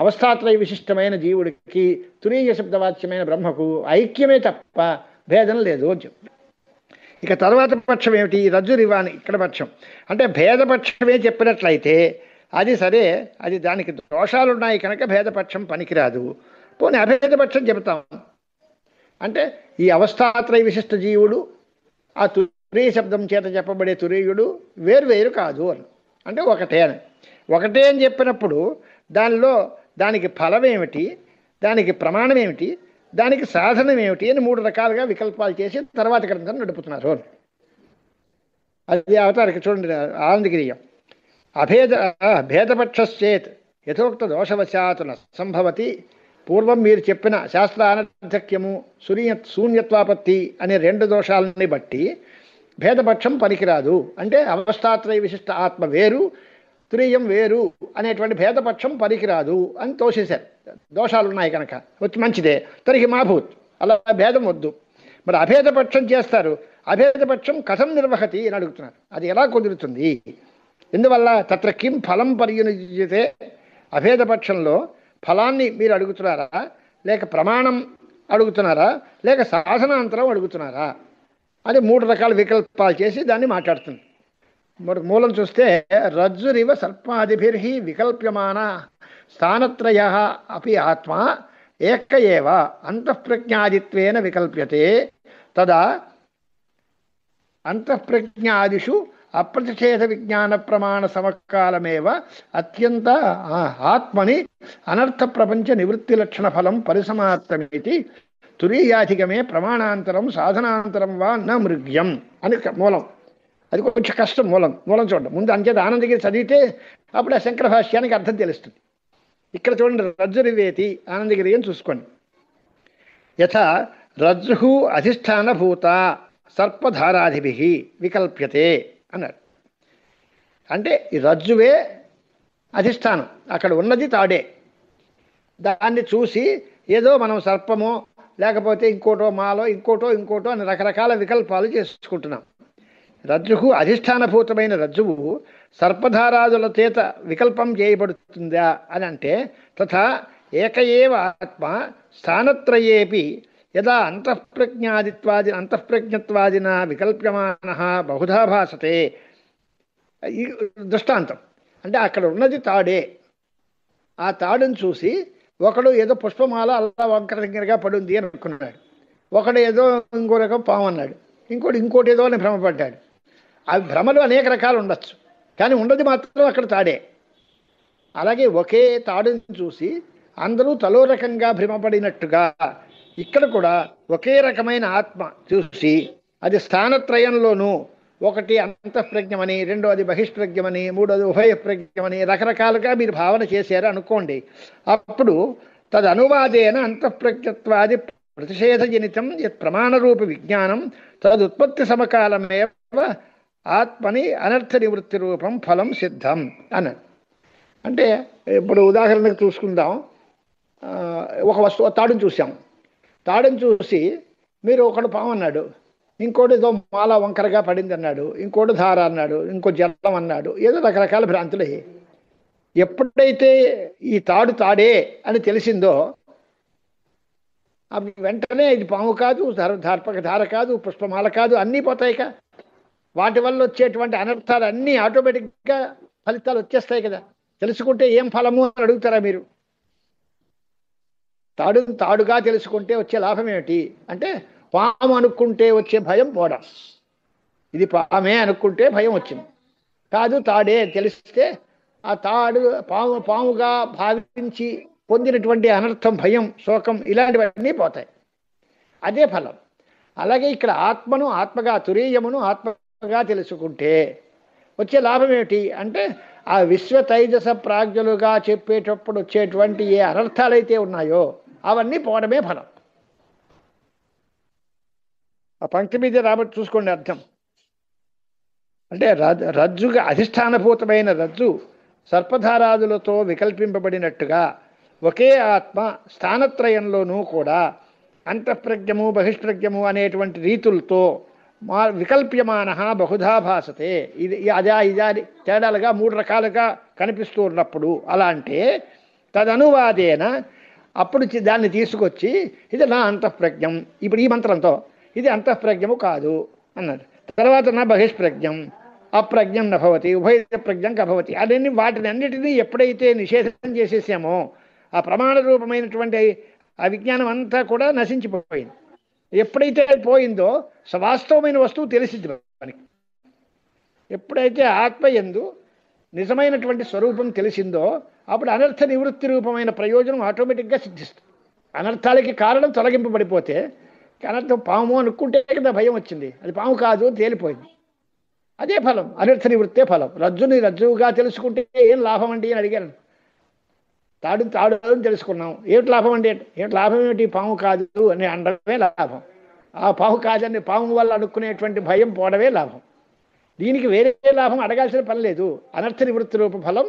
అవస్థాత్రయ విశిష్టమైన జీవుడికి తురీయ శబ్దవాచ్యమైన బ్రహ్మకు ఐక్యమే తప్ప భేదం లేదు అని చెప్పు. ఇక తర్వాత పక్షం ఏమిటి? రజ్జురివాని ఇక్కడ పక్షం అంటే భేదపక్షమే చెప్పినట్లయితే అది సరే, అది దానికి దోషాలు ఉన్నాయి కనుక భేదపక్షం పనికిరాదు. పోనీ అభేదపక్షం చెబుతాం అంటే ఈ అవస్థాత్రయ విశిష్ట జీవుడు ఆ తురీయ శబ్దం చేత చెప్పబడే తురీయుడు వేరు కాదు అని అంటే ఒకటే అని చెప్పినప్పుడు దానికి ఫలం ఏమిటి, దానికి ప్రమాణం ఏమిటి, దానికి సాధనం ఏమిటి అని 3 రకాలుగా వికల్పాలు చేసి తర్వాత గ్రంథం నడుపుతున్నారు. అది అవతారిక చూడండి ఆనందగిరియం. భేదపక్షశ్చేత్ యథోక్త దోషవశాత్ న సంభవతి. పూర్వం మీరు చెప్పిన శాస్త్ర అనర్థక్యము శూన్యత్వాపత్తి అనే 2 దోషాలని బట్టి భేదపక్షం పనికిరాదు. అంటే అవస్థాత్రయ విశిష్ట ఆత్మ వేరు, తురీయం వేరు అనేటువంటి భేదపక్షం పనికిరాదు అని తోసేశారు. దోషాలు ఉన్నాయి కనుక వచ్చి మంచిదే తరిగి మాభూత్, అలా భేదం వద్దు. మరి అభేదపక్షం చేస్తారు. అభేదపక్షం కథం నిర్వహతి అని అడుగుతున్నారు. అది ఎలా కుదురుతుంది? ఎందువల్ల? తత్ర కిం ఫలం పరియునితే. అభేదపక్షంలో ఫలాన్ని మీరు అడుగుతున్నారా, లేక ప్రమాణం అడుగుతున్నారా, లేక సాధనాంతరం అడుగుతున్నారా అని 3 రకాల వికల్పాలు చేసి దాన్ని మాట్లాడుతుంది. మరి మూలం చూస్తే రజ్జురివ సర్పాదిభిర్హి వికల్ప్యమాన స్థానత్రయ అపి ఆత్మ ఏక ఏవ అంతఃప్రజ్ఞాదిత్వేన వికల్ప్యతే. తదా అంతఃప్రజ్ఞాదిషు అప్రతిషేధ విజ్ఞాన ప్రమాణ సమకాలమేవ అత్యంత ఆత్మని అనర్థ ప్రపంచ నివృత్తి లక్షణ ఫలం పరిసమాప్తమితి తురీయాధిగమే ప్రమాణాంతరం సాధనాంతరం వా న మృగ్యం అని మూలం. అది కొంచెం కష్టం. మూలం చూడండి ముందు. అంచేత ఆనందగిరి చదివితే అప్పుడు ఆ శంకర భాష్యానికి అర్థం తెలుస్తుంది. ఇక్కడ చూడండి రజ్జురివేతి ఆనందగిరి అని చూసుకోండి. యథా రజ్జు అధిష్టానభూత సర్పధారాదిభి వికల్ప్యతే అన్నాడు. అంటే ఈ రజ్జువే అధిష్టానం, అక్కడ ఉన్నది తాడే. దాన్ని చూసి ఏదో మనం సర్పమో లేకపోతే ఇంకోటో మాలో ఇంకోటో అని రకరకాల వికల్పాలు చేసుకుంటున్నాం. రజ్జుకు అధిష్టానభూతమైన రజ్జువు సర్పధారాదుల చేత వికల్పం చేయబడుతుందా అని అంటే తథా ఏక ఏవ ఆత్మ స్థానత్రయేపి యదా అంతఃప్రజ్ఞత్వాదిన వికల్ప్యమాన బహుధా భాసతే. ఈ దృష్టాంతం అంటే అక్కడ ఉన్నది తాడే. ఆ తాడుని చూసి ఒకడు ఏదో పుష్పమాల అలా వంకర దగ్గరగా పడుంది అని అనుకున్నాడు, ఒకడు ఏదో ఇంకో రకం పాము అన్నాడు, ఇంకోటి ఏదో అని భ్రమపడ్డాడు. అవి భ్రమలు అనేక రకాలు ఉండొచ్చు, కానీ ఉన్నది మాత్రం అక్కడ తాడే. అలాగే ఒకే తాడుని చూసి అందరూ తలో రకంగా భ్రమపడినట్టుగా ఇక్కడ కూడా ఒకే రకమైన ఆత్మ చూసి అది స్థానత్రయంలోనూ ఒకటి అంతఃప్రజ్ఞమని, రెండోది బహిష్ప్రజ్ఞమని, మూడోది ఉభయ ప్రజ్ఞమని రకరకాలుగా మీరు భావన చేశారు అనుకోండి. అప్పుడు తదనువాదేన అంతఃప్రజ్ఞత్వాది ప్రతిషేధజనితం యత్ ప్రమాణరూప విజ్ఞానం తదుత్పత్తి సమకాలమేవ ఆత్మని అనర్థ నివృత్తి రూపం ఫలం సిద్ధం అన్నాడు. అంటే ఇప్పుడు ఉదాహరణకు చూసుకుందాం. ఒక వస్తువు తాడుని చూసాం. తాడుని చూసి మీరు ఒకడు పాము అన్నాడు, ఇంకోటి ఏదో మాల వంకరగా పడింది అన్నాడు, ఇంకోటి ధార అన్నాడు, ఇంకో జలం అన్నాడు, ఏదో రకరకాల భ్రాంతులు. ఎప్పుడైతే ఈ తాడు తాడే అని తెలిసిందో అప్పుడు వెంటనే ఇది పాము కాదు, ధార కాదు, పుష్పమాల కాదు, అన్నీ పోతాయిక. వాటి వల్ల వచ్చేటువంటి అనర్థాలు అన్నీ ఆటోమేటిక్గా ఫలితాలు వచ్చేస్తాయి కదా. తెలుసుకుంటే ఏం ఫలము అని అడుగుతారా మీరు? తాడుగా తెలుసుకుంటే వచ్చే లాభం ఏమిటి అంటే, పాము అనుకుంటే వచ్చే భయం పోవడం. ఇది పామే అనుకుంటే భయం వచ్చింది, కాదు తాడే తెలిస్తే ఆ తాడు పాముగా భావించి పొందినటువంటి అనర్థం, భయం, శోకం ఇలాంటివన్నీ పోతాయి. అదే ఫలం. అలాగే ఇక్కడ ఆత్మగా తురీయమును ఆత్మగా తెలుసుకుంటే వచ్చే లాభం ఏమిటి అంటే, ఆ విశ్వ తైజస ప్రాజ్ఞలుగా చెప్పేటప్పుడు వచ్చేటువంటి ఏ అనర్థాలైతే ఉన్నాయో అవన్నీ పోవడమే ఫలం. ఆ పంక్తి మీద రాబట్టి చూసుకోండి అర్థం. అంటే రజ్జుగా అధిష్టానభూతమైన రజ్జు సర్పధారాదులతో వికల్పింపబడినట్టుగా ఒకే ఆత్మ స్థానత్రయంలోనూ కూడా అంతఃప్రజ్ఞము బహిష్ప్రజ్ఞము అనేటువంటి రీతులతో వికల్ప్యమాన బహుధా భాసతే. ఇది ఇదాది తేడాలుగా 3 రకాలుగా కనిపిస్తూ ఉన్నప్పుడు అలా అంటే తదనువాదేన అప్పుడు దాన్ని తీసుకొచ్చి ఇది నా అంతఃప్రజ్ఞం, ఇప్పుడు ఈ మంత్రంతో ఇది అంతఃప్రజ్ఞము కాదు అన్నాడు. తర్వాత నా బహిష్ప్రజ్ఞం అప్రజ్ఞం నభవతి ఉభయ ప్రజ్ఞం కభవతి అదన్నీ వాటిని అన్నిటినీ ఎప్పుడైతే నిషేధం చేసేసామో ఆ ప్రమాణ రూపమైనటువంటి ఆ విజ్ఞానం అంతా కూడా నశించిపోయింది. ఎప్పుడైతే పోయిందో వాస్తవమైన వస్తువు తెలిసింది మనకి. ఎప్పుడైతే ఆత్మయందు నిజమైనటువంటి స్వరూపం తెలిసిందో అప్పుడు అనర్థ నివృత్తి రూపమైన ప్రయోజనం ఆటోమేటిక్గా సిద్ధిస్తుంది. అనర్థాలకి కారణం తొలగింపబడిపోతే, అనర్థం పాము అనుకుంటే కదా భయం వచ్చింది, అది పాము కాదు తేలిపోయింది. అదే ఫలం, అనర్థ నివృత్తే ఫలం. రజ్జుని రజ్జుగా తెలుసుకుంటే ఏం లాభం అండి అని అడిగాను. తాడు అని తెలుసుకున్నాం, ఏమిటి లాభం అండి? ఏమిటి లాభం ఏమిటి? పాము కాదు అని అనడమే లాభం. ఆ పాము కాదని పాము వల్ల అనుకునేటువంటి భయం పోవడమే లాభం. దీనికి వేరే లాభం అడగాల్సిన పని లేదు. అనర్థ నివృత్తి రూప ఫలం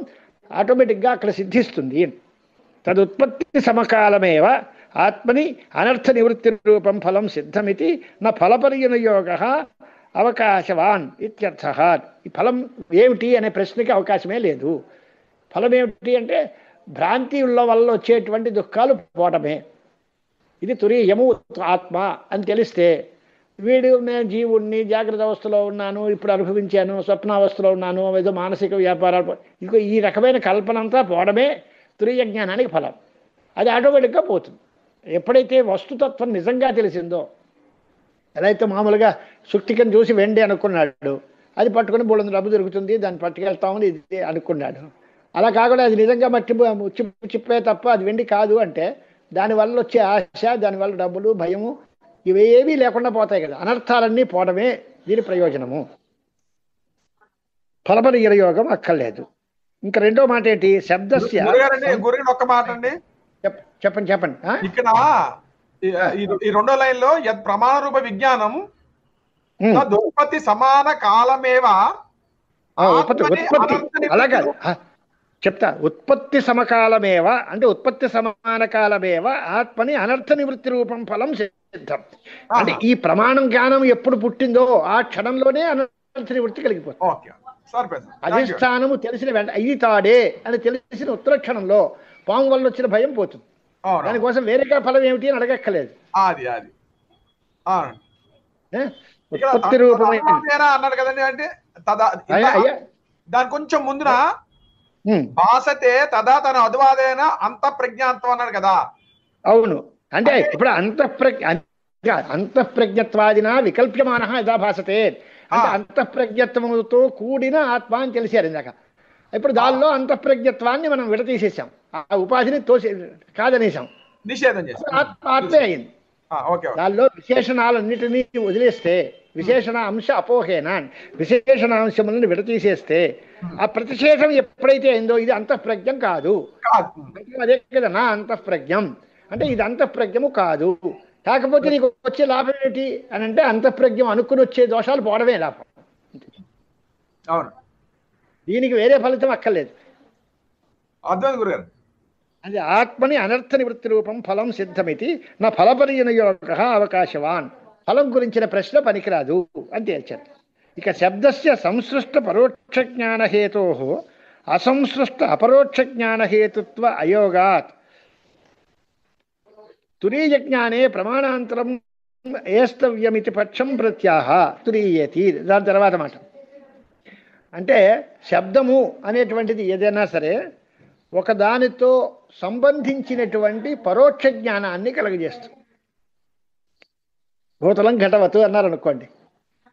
ఆటోమేటిక్గా అక్కడ సిద్ధిస్తుంది. తదుత్పత్తి సమకాలమేవ ఆత్మని అనర్థ నివృత్తి రూపం ఫలం సిద్ధమితి నా ఫలపరిణయోగ అవకాశవాన్ ఇత్యర్థ. ఈ ఫలం ఏమిటి అనే ప్రశ్నకి అవకాశమే లేదు. ఫలం ఏమిటి అంటే భ్రాంతిల వల్ల వచ్చేటువంటి దుఃఖాలు పోవటమే. ఇది తురీయము ఆత్మ అని తెలిస్తే నేను జీవుణ్ణి జాగ్రత్త అవస్థలో ఉన్నాను, ఇప్పుడు అనుభవించాను, స్వప్నావస్థలో ఉన్నాను, ఏదో మానసిక వ్యాపారాలు, ఇంకో ఈ రకమైన కల్పన అంతా పోవడమే తురీయ జ్ఞానానికి ఫలం. అది ఆటోమేటిక్గా పోతుంది ఎప్పుడైతే వస్తుతత్వం నిజంగా తెలిసిందో. ఎలా అయితే మామూలుగా సుక్తికను చూసి వెండి అనుకున్నాడు, అది పట్టుకుని బోళ్ళంత డబ్బు దొరుకుతుంది, దాన్ని పట్టుకెళ్తామని ఇది అనుకున్నాడు. అలా కాకుండా అది నిజంగా చిప్పే తప్ప అది వెండి కాదు అంటే దానివల్ల వచ్చే ఆశ, దానివల్ల డబ్బులు, భయము ఇవేవీ లేకుండా పోతాయి కదా. అనర్థాలన్నీ పోవడమే దీని ప్రయోజనము. ఫలపరియోగం అక్కర్లేదు. ఇంకా రెండో మాట ఏంటి? శబ్దస్య ఒక్క మాట అండి, చెప్పండి. ఇక్కడ ఈ రెండో లైన్ లో ప్రమాణ రూప విజ్ఞానం ఉత్పత్తి సమాన కాలమేవ. ఉత్పత్తి అలాగా చెప్తా. ఉత్పత్తి సమకాలమేవ అంటే ఉత్పత్తి సమాన కాలమేవ ఆత్మని అనర్థ నివృత్తి రూపం ఫలం సిద్ధం. అంటే ఈ ప్రమాణం జ్ఞానం ఎప్పుడు పుట్టిందో ఆ క్షణంలోనే అనర్థ నివృత్తి కలిగిపోతుంది. అధిష్టానము తెలిసిన వెంట ఇది తాడే అని తెలిసిన ఉత్తర క్షణంలో పాము వల్ల వచ్చిన భయం పోతుంది. దానికోసం వేరేగా ఫలం ఏమిటి అని అడగక్కలేదు. ఉత్పత్తి రూపమైన అన్నాడు కదండి. అంటే దాని కొంచెం ముందున భాసతే తదా తన అదువాదైన అంతఃప్రజ్ఞాత్వం అన్నాడు కదా. అవును, అంటే ఇప్పుడు అంతఃప్రజ్ఞత్వాదిన వికల్ప్యమాన యథా భాసతే అంటే అంతఃప్రజ్ఞత్వముతో కూడిన ఆత్మ అని తెలిసారు ఇందాక. ఇప్పుడు దానిలో అంతఃప్రజ్ఞత్వాన్ని మనం విడతీసేసాం, ఆ ఉపాధిని కాదనేసాం, నిషేధం చేసాం, ఆత్మే అయింది. దానిలో విశేషణాలన్నిటినీ వదిలేస్తే, విశేషణ అంశ అపోహేనా విశేషణాంశములను విడతీసేస్తే ఆ ప్రతిశేషం ఎప్పుడైతే అయిందో ఇది అంతఃప్రజ్ఞం కాదు. అదే కదా నా అంతఃప్రజ్ఞం అంటే ఇది అంతఃప్రజ్ఞము కాదు. కాకపోతే నీకు వచ్చే లాభం ఏంటి అని అంటే అంతఃప్రజ్ఞం అనుకుని వచ్చే దోషాలు పోవడమే లాభం. అవును, దీనికి వేరే ఫలితం అక్కర్లేదు. అర్థం గురుగారు. అది ఆత్మని అనర్థ నివృత్తి రూపం ఫలం సిద్ధమితి నా ఫలపరిణయోగ అవకాశవాన్. ఫలం గురించిన ప్రశ్న పనికిరాదు అని తేల్చారు. ఇక శబ్దస్య సంసృష్ట పరోక్ష జ్ఞానహేతో అసంసృష్ట అపరోక్ష జ్ఞానహేతుత్వ అయోగాత్ తురీయ జ్ఞానే ప్రమాణాంతరం ఏస్తవ్యమితి పక్షం ప్రత్యాహ తురీయతి. దాని తర్వాత మాట అంటే శబ్దము అనేటువంటిది ఏదైనా సరే ఒకదానితో సంబంధించినటువంటి పరోక్ష జ్ఞానాన్ని కలుగజేస్తుంది. భూతలం ఘటవతు అన్నారు అనుకోండి.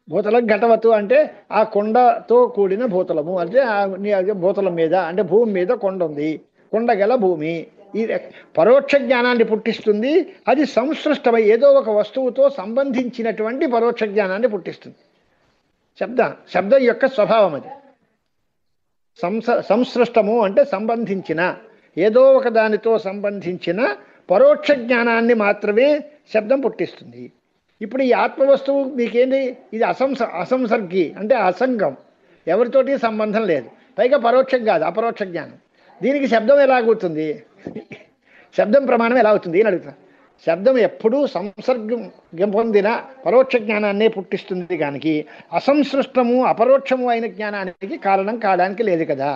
భూతలం ఘటవతు అంటే ఆ కొండతో కూడిన భూతలము అంటే భూతలం మీద అంటే భూమి మీద కొండ ఉంది, కొండ గల భూమి. ఈ పరోక్ష జ్ఞానాన్ని పుట్టిస్తుంది. అది సంసృష్టమై ఏదో ఒక వస్తువుతో సంబంధించినటువంటి పరోక్ష జ్ఞానాన్ని పుట్టిస్తుంది. శబ్దం యొక్క స్వభావం అది. సంసృష్టము అంటే సంబంధించిన ఏదో ఒక దానితో సంబంధించిన పరోక్ష జ్ఞానాన్ని మాత్రమే శబ్దం పుట్టిస్తుంది. ఇప్పుడు ఈ ఆత్మవస్తువు మీకేంటి? ఇది అసంసర్గి అంటే అసంగం, ఎవరితోటి సంబంధం లేదు, పైగా పరోక్షం కాదు, అపరోక్ష జ్ఞానం. దీనికి శబ్దం ఎలాగవుతుంది? శబ్దం ప్రమాణం ఎలా అవుతుంది అని అడుగుతా. శబ్దం ఎప్పుడూ సంసర్గం పొందిన పరోక్ష జ్ఞానాన్నే పుట్టిస్తుంది కానీ అసంసృష్టము అపరోక్షము అయిన జ్ఞానానికి కారణం కావడానికి లేదు కదా.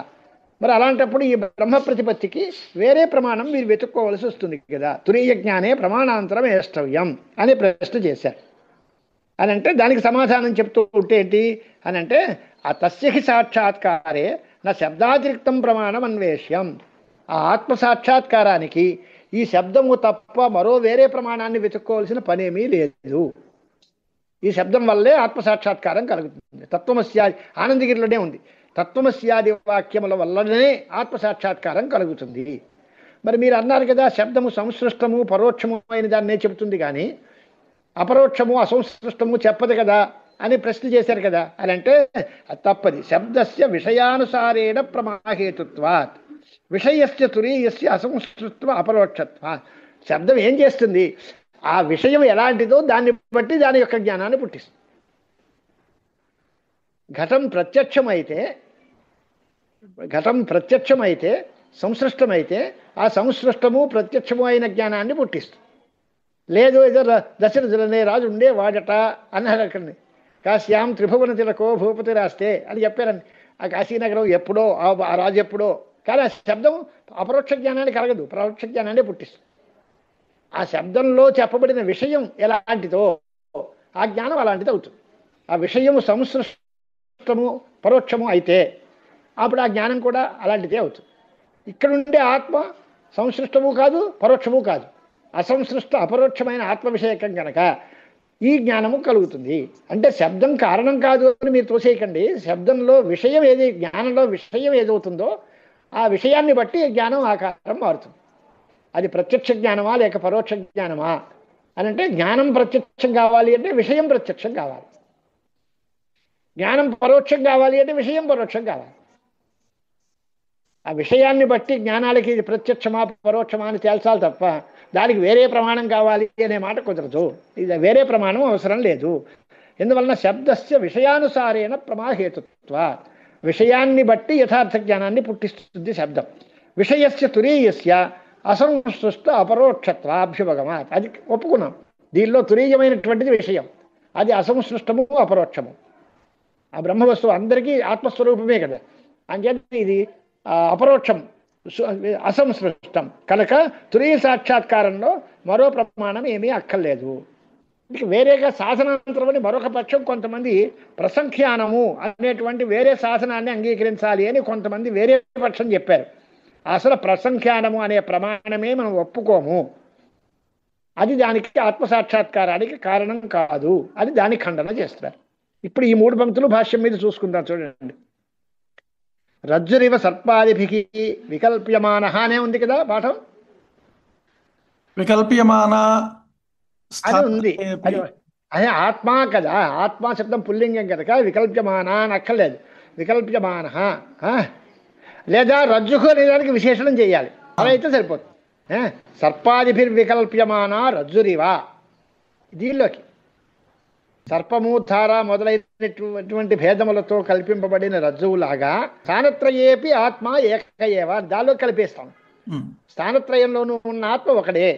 మరి అలాంటప్పుడు ఈ బ్రహ్మ ప్రతిపత్తికి వేరే ప్రమాణం మీరు వెతుక్కోవలసి వస్తుంది కదా. తురీయ జ్ఞానే ప్రమాణాంతరం ఏష్టవ్యం అనే ప్రశ్న చేశారు. అని అంటే దానికి సమాధానం చెప్తూ ఉంటే ఏంటి అని అంటే ఆ తస్యహి సాక్షాత్కారే నా శబ్దాతిరిక్తం ప్రమాణం అన్వేష్యం. ఆ ఆత్మ సాక్షాత్కారానికి ఈ శబ్దము తప్ప మరో వేరే ప్రమాణాన్ని వెతుక్కోవాల్సిన పనేమీ లేదు. ఈ శబ్దం వల్లే ఆత్మసాక్షాత్కారం కలుగుతుంది. తత్వమస్యాది ఆనందగిరిలోనే ఉంది. తత్వమస్యాది వాక్యముల వల్లనే ఆత్మసాక్షాత్కారం కలుగుతుంది. మరి మీరు అన్నారు కదా శబ్దము సంసృష్టము పరోక్షము అయిన దాన్నే చెబుతుంది కానీ అపరోక్షము అసంసృష్టము చెప్పదు కదా అని ప్రశ్న చేశారు కదా. అని అంటే తప్పది. శబ్దస్య విషయానుసారేణ ప్రమాహేతుత్వాత్ విషయస్య తురీయస్య అసంసృత్వ అపరోక్షత్వ. శబ్దం ఏం చేస్తుంది? ఆ విషయం ఎలాంటిదో దాన్ని బట్టి దాని యొక్క జ్ఞానాన్ని పుట్టిస్తుంది. ఘటం ప్రత్యక్షమైతే సంసృష్టమైతే ఆ సంసృష్టము ప్రత్యక్షము అయిన జ్ఞానాన్ని పుట్టిస్తుంది. లేదు ఏదో దశరథులనే రాజు ఉండే వాడట అన్నారు. అక్కడిని కాశ్యాం త్రిభువన తిలకో భూపతి రాస్తే అని చెప్పారండి. ఆ కాశీనగరం ఎప్పుడో ఆ రాజు ఎప్పుడో. కానీ ఆ శబ్దం అపరోక్ష జ్ఞానాన్ని కలగదు, పరోక్ష జ్ఞానాన్ని పుట్టిస్తుంది. ఆ శబ్దంలో చెప్పబడిన విషయం ఎలాంటిదో ఆ జ్ఞానం అలాంటిది అవుతుంది. ఆ విషయము సంసృష్టము పరోక్షము అయితే అప్పుడు ఆ జ్ఞానం కూడా అలాంటిదే అవుతుంది. ఇక్కడ ఉండే ఆత్మ సంసృష్టము కాదు పరోక్షము కాదు, అసంసృష్ట అపరోక్షమైన ఆత్మ విషయకం కనుక ఈ జ్ఞానము కలుగుతుంది. అంటే శబ్దం కారణం కాదు అని మీరు తోసేయకండి. శబ్దంలో విషయం ఏది, జ్ఞానంలో విషయం ఏదవుతుందో ఆ విషయాన్ని బట్టి జ్ఞానం ఆకారం మారుతుంది. అది ప్రత్యక్ష జ్ఞానమా లేక పరోక్ష జ్ఞానమా అని అంటే జ్ఞానం ప్రత్యక్షం కావాలి అంటే విషయం ప్రత్యక్షం కావాలి, జ్ఞానం పరోక్షం కావాలి అంటే విషయం పరోక్షం కావాలి. ఆ విషయాన్ని బట్టి జ్ఞానాలకి ఇది ప్రత్యక్షమా పరోక్షమా అని తేల్చాలి తప్ప దానికి వేరే ప్రమాణం కావాలి అనే మాట కుదరదు. ఇది వేరే ప్రమాణం అవసరం లేదు. ఎందువలన శబ్దస్య విషయానుసారేణ ప్రమాహేతుత్వ, విషయాన్ని బట్టి యథార్థ జ్ఞానాన్ని పుట్టిస్తుంది శబ్దం. విషయస్య తురీయస్య అసంసృష్ట అపరోక్షత్వాభ్యుపగమాత్, అది ఒప్పుకున్నాం. దీనిలో తురీయమైనటువంటిది విషయం, అది అసంసృష్టము అపరోక్షము. ఆ బ్రహ్మవస్తువు అందరికీ ఆత్మస్వరూపమే కదా, అంచేత ఇది అపరోక్షం అసంసృష్టం కనుక తురీయ సాక్షాత్కారంలో మరో ప్రమాణం ఏమీ అక్కర్లేదు. ఇక వేరేగా సాధనాంతరం అని మరొక పక్షం కొంతమంది ప్రసంఖ్యానము అనేటువంటి వేరే సాధనాన్ని అంగీకరించాలి అని కొంతమంది వేరే పక్షం చెప్పారు. అసలు ప్రసంఖ్యానము అనే ప్రమాణమే మనం ఒప్పుకోము, అది దానికి ఆత్మసాక్షాత్కారానికి కారణం కాదు అని దాని ఖండన చేస్తారు. ఇప్పుడు ఈ 3 పంక్తులు భాష్యం మీద చూసుకుందాం చూడండి. రజ్జురివ సర్పాదిభికి వికల్ప్యమాన అనే ఉంది కదా పాఠం, వికల్ప్యమాన అది ఉంది. అదే ఆత్మ కదా, ఆత్మ శబ్దం పుల్లింగం కనుక వికల్ప్యమాన అని అక్కర్లేదు, వికల్ప్యమాన లేదా రజ్జుకు అనేదానికి విశేషణం చేయాలి, అలా అయితే సరిపోతుంది. సర్పాదిభిర్వికల్ప్యమాన రజ్జురివా, దీనిలోకి సర్పము ధార మొదలైనటువంటి భేదములతో కల్పింపబడిన రజ్జువులాగా స్థానత్రయేపి ఆత్మ ఏక ఏవ, దానిలో కలిపేస్తాం. స్థానత్రయంలోనూ ఉన్న ఆత్మ ఒకడే.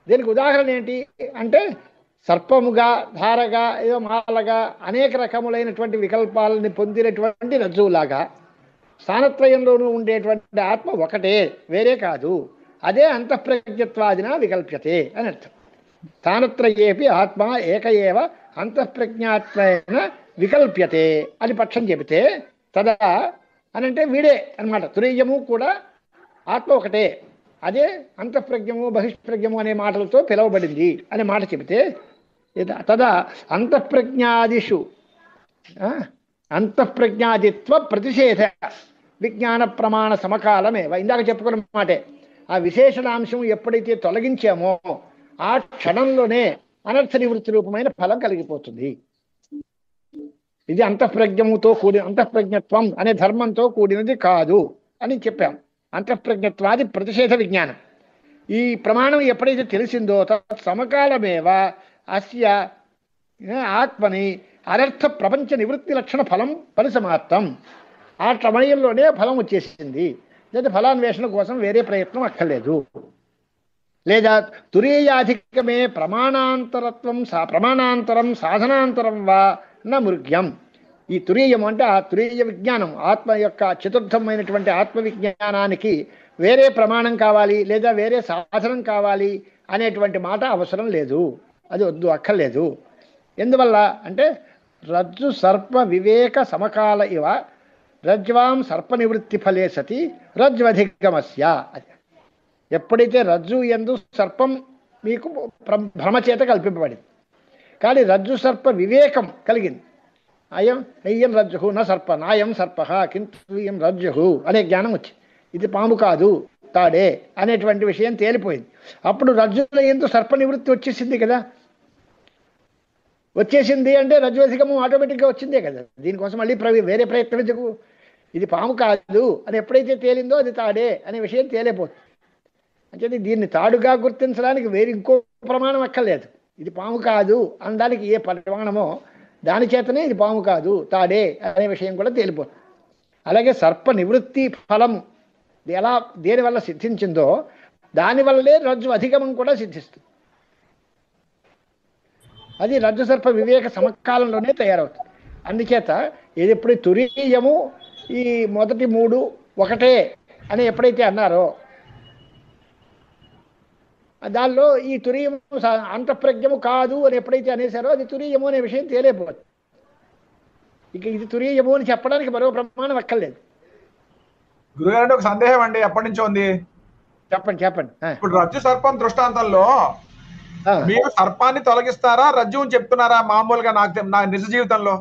దీనికి ఉదాహరణ ఏంటి అంటే సర్పముగా, ధారగా, ఏదో మాలగా అనేక రకములైనటువంటి వికల్పాలని పొందినటువంటి రజ్జువులాగా స్థానత్రయంలోనూ ఉండేటువంటి ఆత్మ ఒకటే, వేరే కాదు. అదే అంతఃప్రజ్ఞత్వాదిన వికల్ప్యతే అని అర్థం. స్థానత్రయేపి ఆత్మ ఏక ఏవ అంతఃప్రజ్ఞాత్వేన వికల్ప్యతే అని పక్షం చెబితే తదా అని అంటే వీడే అనమాట. తురీయము కూడా ఆత్మ ఒకటే, అదే అంతఃప్రజ్ఞము బహిష్ప్రజ్ఞము అనే మాటలతో పిలువబడింది అనే మాట చెబితే తదా అంతఃప్రజ్ఞాదిషు అంతఃప్రజ్ఞాదిత్వ ప్రతిషేధ విజ్ఞాన ప్రమాణ సమకాలమేవ. ఇందాక చెప్పుకున్న మాటే, ఆ విశేషణాంశం ఎప్పుడైతే తొలగించామో ఆ క్షణంలోనే అనర్థ నివృత్తి రూపమైన ఫలం కలిగిపోతుంది. ఇది అంతఃప్రజ్ఞముతో కూడిన అంతఃప్రజ్ఞత్వం అనే ధర్మంతో కూడినది కాదు అని చెప్పాం. అంతఃప్రజ్ఞత్వాది ప్రతిషేధ విజ్ఞానం. ఈ ప్రమాణం ఎప్పుడైతే తెలిసిందో సమకాలమేవ అస్య ఆత్మని అనర్థ ప్రపంచ నివృత్తి లక్షణ ఫలం పరిసమాప్తం. ఆ సమయంలోనే ఫలం వచ్చేసింది. లేదా ఫలాన్వేషణ కోసం వేరే ప్రయత్నం అక్కర్లేదు. లేదా తురీయాధికమే ప్రమాణాంతరం సాధనాంతరం వా న మృగ్యం. ఈ తురీయం అంటే ఆ తురీయ విజ్ఞానం, ఆత్మ యొక్క చతుర్థమైనటువంటి ఆత్మవిజ్ఞానానికి వేరే ప్రమాణం కావాలి లేదా వేరే సాధనం కావాలి అనేటువంటి మాట అవసరం లేదు. అది వద్దు, అక్కర్లేదు. ఎందువల్ల అంటే రజ్జు సర్ప వివేక సమకాల ఇవ రజ్వాం సర్ప నివృత్తి ఫలే సతి రజ్వధిగమస్య. ఎప్పుడైతే రజ్జు యందు సర్పం మీకు భ్రమచేత కల్పింపబడింది, కానీ రజ్జు సర్ప వివేకం కలిగింది. అయ్యం రజ్జు నా సర్ప నాయం సర్ప కింటు ఇయం రజ్జు అనే జ్ఞానం వచ్చింది. ఇది పాము కాదు తాడే అనేటువంటి విషయం తేలిపోయింది. అప్పుడు రజ్జుల యందు సర్ప నివృత్తి వచ్చేసింది కదా. వచ్చేసింది అంటే రజ్జువధికము ఆటోమేటిక్గా వచ్చిందే కదా. దీనికోసం మళ్ళీ వేరే ప్రయత్నం ఎందుకు? ఇది పాము కాదు అని ఎప్పుడైతే తేలిందో అది తాడే అనే విషయం తేలిపోతుంది. అంటే దీన్ని తాడుగా గుర్తించడానికి వేరే ఇంకో ప్రమాణం అక్కర్లేదు. ఇది పాము కాదు అనడానికి ఏ ప్రమాణమో దాని చేతనే ఇది పాము కాదు తాడే అనే విషయం కూడా తేలిపోతుంది. అలాగే సర్ప నివృత్తి ఫలం ఎలా దేనివల్ల సిద్ధించిందో దానివల్లే రజ్జు అధిగమం కూడా సిద్ధిస్తుంది. అది రజ్జు సర్ప వివేక సమకాలంలోనే తయారవుతుంది. అందుచేత ఇది ఎప్పుడు తురీయము ఈ మొదటి మూడు ఒకటే అని ఎప్పుడైతే అన్నారో దానిలో ఈ తురీయము అంతఃప్రజ్ఞము కాదు అని ఎప్పుడైతే అనేసారో అది తురీయము అనే విషయం తేలిపోతుంది. ఇక ఇది తురీయము అని చెప్పడానికి మరో ప్రమాణం అక్కర్లేదు. గురుగారు ఒక సందేహం అండి, ఎప్పటి నుంచో ఉంది. చెప్పండి. ఇప్పుడు రజ్జు సర్పం దృష్టాంతంలో మీరు సర్పాన్ని తొలగిస్తారా రజ్జుని చెప్తున్నారా? మామూలుగా నా నిజ జీవితంలో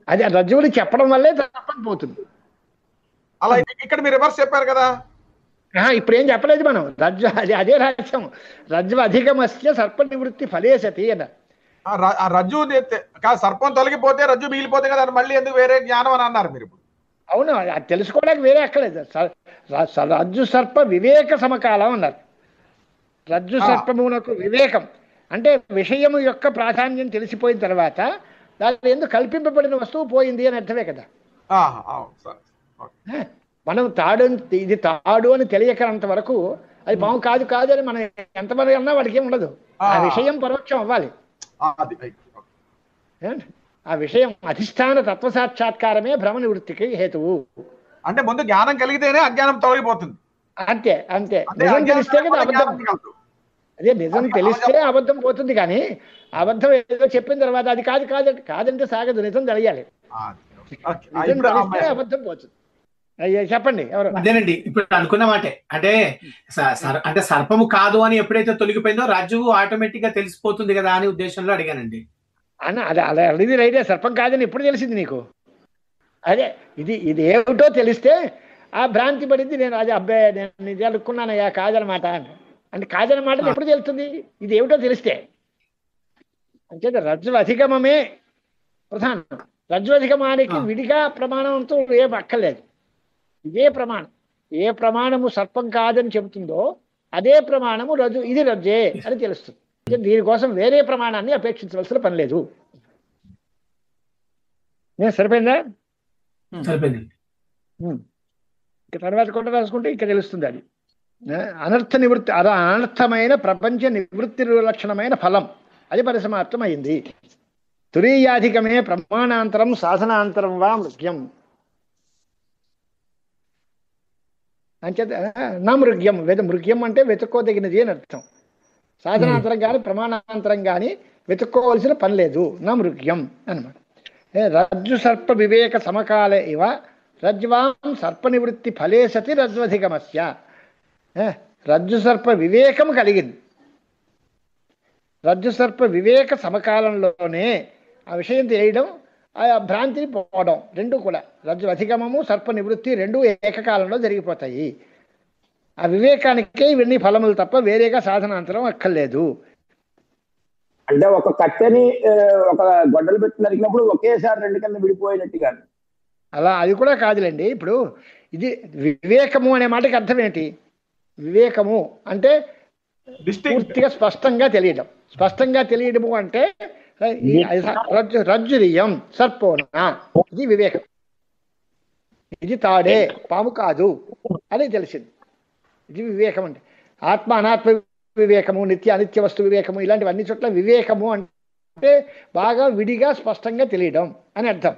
అది రజ్జువుని చెప్పడం వల్లే సర్పం పోతుంది. అలా ఇక్కడ మీరు రివర్స్ చెప్పారు కదా. ఇప్పుడు ఏం చెప్పలేదు మనం. రజ్జు అదే రహస్యం. రజ్జు అధిగమస్య సర్ప నివృత్తి ఫలే సతి అన్న. రజ్జు సర్పం తొలగిపోతే రజ్జు మిగిలిపోతే కదా, మళ్ళీ ఎందుకు వేరే జ్ఞానం అని అన్నారు మీరు ఇప్పుడు? అవును, అది తెలుసుకోవడానికి వేరే అక్కర్లేదు. రజ్జు సర్ప వివేక సమకాలం అన్నారు. రజ్జు సర్పమునకు వివేకం అంటే విషయము యొక్క ప్రాధాన్యం తెలిసిపోయిన తర్వాత దాని ఎందుకు కల్పింపబడిన వస్తువు పోయింది అని అర్థమే కదా. మనం ఇది తాడు అని తెలియకనంత వరకు అది పాము కాదు అని మనం ఎంతమంది అన్నా వాడికి ఏం ఉండదు. ఆ విషయం పరోక్షం అవ్వాలి. ఆ విషయం అధిష్టాన తత్వ సాక్షాత్కారమే భ్రమ నివృత్తికి హేతువు. అంటే ముందు జ్ఞానం కలిగితేనే అజ్ఞానం తొలగిపోతుంది. అంతే నిజం తెలిస్తే కదా అబద్ధం. అదే నిజం తెలిస్తే అబద్ధం పోతుంది. కానీ అబద్ధం ఏదో చెప్పిన తర్వాత అది కాదంటే సాగదు. నిజం తెలియాలి. నిజం తెలిస్తే అబద్ధం పోతుంది. చెప్పండి ఎవరు? అదేనండి ఇప్పుడు అనుకున్న మాటే. అంటే సర్పము కాదు అని ఎప్పుడైతే తొలగిపోయిందో రజ్జువు ఆటోమేటిక్ గా తెలిసిపోతుంది కదా అని ఉద్దేశంలో అడిగానండి. అదే అలా అడిగింది రైతే. సర్పం కాదని ఎప్పుడు తెలిసింది నీకు? అదే ఇది ఏమిటో తెలిస్తే ఆ భ్రాంతి పడింది. నేను అది అబ్బాయి నేను ఇది అనుకున్నానయ్యా కాదనమాట అంటే కాదనమాట ఎప్పుడు తెలుస్తుంది? ఇది ఏమిటో తెలిస్తే. అంచేత రజ్జు అధిగమమే ప్రధానం. రజ్జు అధిగమానికి విడిగా ప్రమాణంతో ఏం అక్కర్లేదు. ఇదే ప్రమాణం. ఏ ప్రమాణము సర్పం కాదని చెబుతుందో అదే ప్రమాణము రజ్జు ఇది రజ్జే అని తెలుస్తుంది. దీనికోసం వేరే ప్రమాణాన్ని అపేక్షించవలసిన పని లేదు. సరిపోయిందా? సరిపోయింది. ఇక తర్వాత కూడా రాసుకుంటే ఇక తెలుస్తుంది అది. అనర్థ నివృత్తి, అది అనర్థమైన ప్రపంచ నివృత్తి లక్షణమైన ఫలం, అది పరిసమాప్తం అయింది. తురీయాధికమే ప్రమాణాంతరం సాధనాంతరం వా మృగ్యం అంచేత నా మృగ్యం, మృగ్యం అంటే వెతుక్కోదగినది అని అర్థం. సాధనాంతరం కానీ ప్రమాణాంతరం కానీ వెతుక్కోవలసిన పని లేదు, నా మృగ్యం అనమాట. రజ్జు సర్ప వివేక సమకాల ఇవ రజ్వాం సర్ప నివృత్తి ఫలే సతి రజ్వధిగమస్య. రజ్జు సర్ప వివేకం కలిగింది, రజ్జు సర్ప వివేక సమకాలంలోనే ఆ విషయం తెలియడం, ఆ భ్రాంతిని పోవడం, రెండు కూడా రజ్జు అధిగమము సర్ప నివృత్తి రెండు ఏకకాలంలో జరిగిపోతాయి. ఆ వివేకానికే ఇవన్నీ ఫలములు తప్ప వేరేగా సాధనాంతరం అక్కర్లేదు. అంటే ఒక కట్టెని ఒక గొడ్డలు పెట్టి నరికినప్పుడు ఒకేసారి రెండు కింద విడిపోయినట్టుగా అలా అది కూడా కాదులేండి. ఇప్పుడు ఇది వివేకము అనే మాటకి అర్థం ఏంటి? వివేకము అంటే పూర్తిగా స్పష్టంగా తెలియడం. స్పష్టంగా తెలియడము అంటే రజ్జురియం సర్పోన, ఇది వివేకం. ఇది తాడే పాము కాదు అని తెలిసింది, ఇది వివేకం. అంటే ఆత్మ అనాత్మ వివేకము, నిత్య అనిత్య వస్తు వివేకము, ఇలాంటివన్నీ చోట్ల వివేకము అంటే బాగా విడిగా స్పష్టంగా తెలియడం అని అర్థం.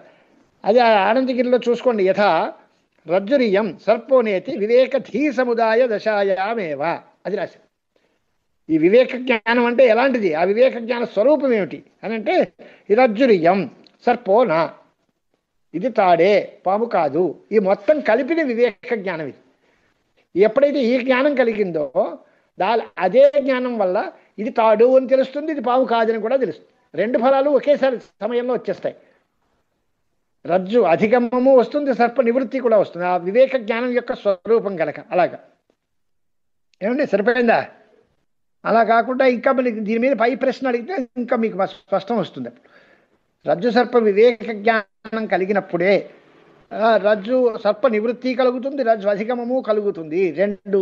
అది ఆనందగిరిలో చూసుకోండి. యథా రజ్జురియం సర్పోనేతి వివేక ధీ సముదాయ దశాయామేవ, అది రాశారు. ఈ వివేక జ్ఞానం అంటే ఎలాంటిది, ఆ వివేక జ్ఞాన స్వరూపం ఏమిటి అని అంటే ఈ రజ్జురియం సర్పోనా, ఇది తాడే పాము కాదు, ఈ మొత్తం కలిపిన వివేక జ్ఞానం ఇది. ఎప్పుడైతే ఈ జ్ఞానం కలిగిందో అదే జ్ఞానం వల్ల ఇది తాడు అని తెలుస్తుంది, ఇది పాము కాదని కూడా తెలుస్తుంది. రెండు ఫలాలు ఒకేసారి సమయంలో వచ్చేస్తాయి. రజ్జు అధిగమము వస్తుంది, సర్ప నివృత్తి కూడా వస్తుంది, ఆ వివేక జ్ఞానం యొక్క స్వరూపం కనుక. అలాగా ఏమండి, సరిపోయిందా? అలా కాకుండా ఇంకా మనకి దీని మీద పై ప్రశ్న అడిగితే ఇంకా మీకు స్పష్టం వస్తుంది. రజ్జు సర్ప వివేక జ్ఞానం కలిగినప్పుడే రజ్జు సర్ప నివృత్తి కలుగుతుంది, రజ్జు అధిగమము కలుగుతుంది, రెండు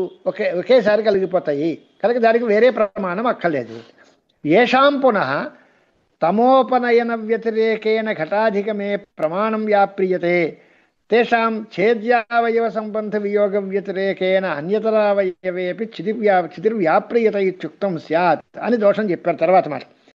ఒకేసారి కలిగిపోతాయి కనుక దానికి వేరే ప్రమాణం అక్కర్లేదు. ఏషాం పునః తమోపనయన వ్యతిరేకేణ ఘటాధిగమే ప్రమాణం వ్యాప్రియతే తేషాం ఛేద్యావయవ సంబంధ వియోగ వ్యతిరేకేణ అన్యతరావయవేపి చితిర్వ్యాప్రియత ఇత్యుక్తం స్యాత్ అని దోషం చెప్పారు తర్వాత మాట.